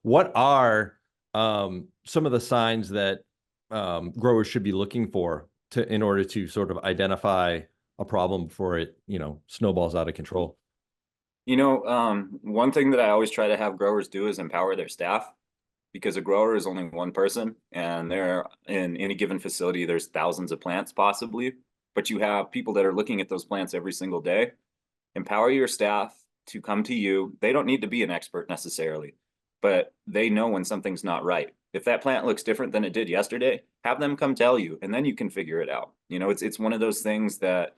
what are some of the signs that growers should be looking for in order to sort of identify a problem before it, snowballs out of control? One thing that I always try to have growers do is empower their staff, because a grower is only one person, and there in any given facility, there's thousands of plants possibly, but you have people that are looking at those plants every single day. Empower your staff to come to you. They don't need to be an expert necessarily, but they know when something's not right. If that plant looks different than it did yesterday, have them come tell you, and then you can figure it out. It's one of those things that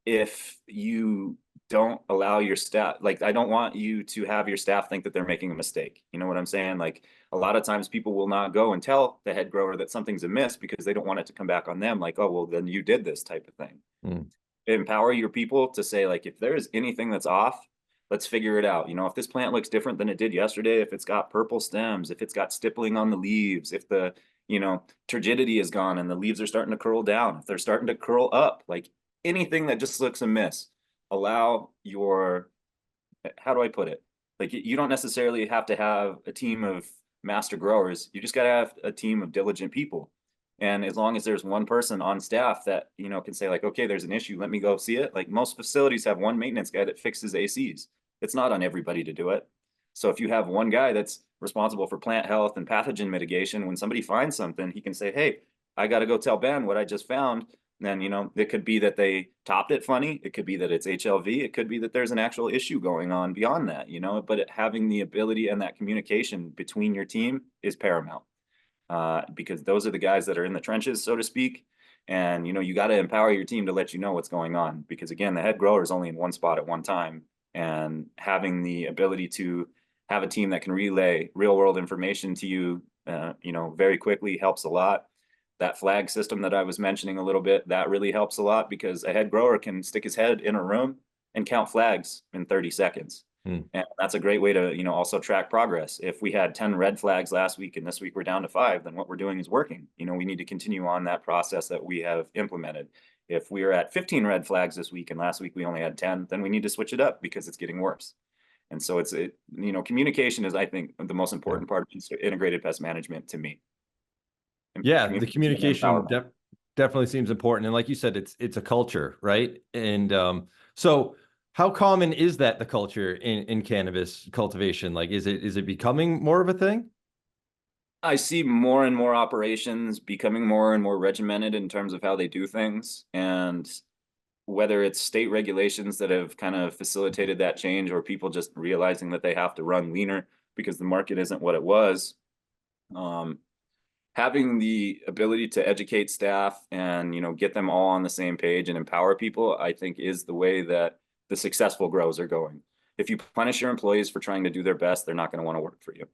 if you don't allow your staff, like, I don't want you to have your staff think that they're making a mistake. You know what I'm saying? Like, a lot of times people will not go and tell the head grower that something's amiss because they don't want it to come back on them, like, oh, well, then you did this type of thing. Empower your people to say, like, if there is anything that's off, let's figure it out. If this plant looks different than it did yesterday, if it's got purple stems, if it's got stippling on the leaves, if the turgidity is gone and the leaves are starting to curl down, if they're starting to curl up, like, anything that just looks amiss, allow your, how do I put it? Like, you don't necessarily have to have a team of master growers. You just got to have a team of diligent people. And as long as there's one person on staff that, can say, like, okay, there's an issue, let me go see it. Like, most facilities have one maintenance guy that fixes ACs. It's not on everybody to do it. So if you have one guy that's responsible for plant health and pathogen mitigation, when somebody finds something, he can say, hey, I got to go tell Ben what I just found. Then, it could be that they topped it funny. It could be that it's HLV. It could be that there's an actual issue going on beyond that, but having the ability and that communication between your team is paramount, because those are the guys that are in the trenches, so to speak. And, you got to empower your team to let you know what's going on, because again, the head grower is only in one spot at one time, and having the ability to have a team that can relay real world information to you, very quickly helps a lot. That flag system that I was mentioning a little bit, that really helps a lot, because a head grower can stick his head in a room and count flags in 30 seconds. And that's a great way to, also track progress. If we had 10 red flags last week and this week we're down to 5, then what we're doing is working. We need to continue on that process that we have implemented. If we are at 15 red flags this week and last week we only had 10, then we need to switch it up because it's getting worse. And so communication is, I think, the most important part of integrated pest management to me. Yeah, the communication definitely seems important. And like you said, it's a culture, right? And so how common is that, the culture in cannabis cultivation? Like, is it becoming more of a thing? I see more and more operations becoming more and more regimented in terms of how they do things. And whether it's state regulations that have kind of facilitated that change, or people just realizing that they have to run leaner because the market isn't what it was. Having the ability to educate staff and, get them all on the same page and empower people, I think, is the way that the successful grows are going. If you punish your employees for trying to do their best, they're not going to want to work for you.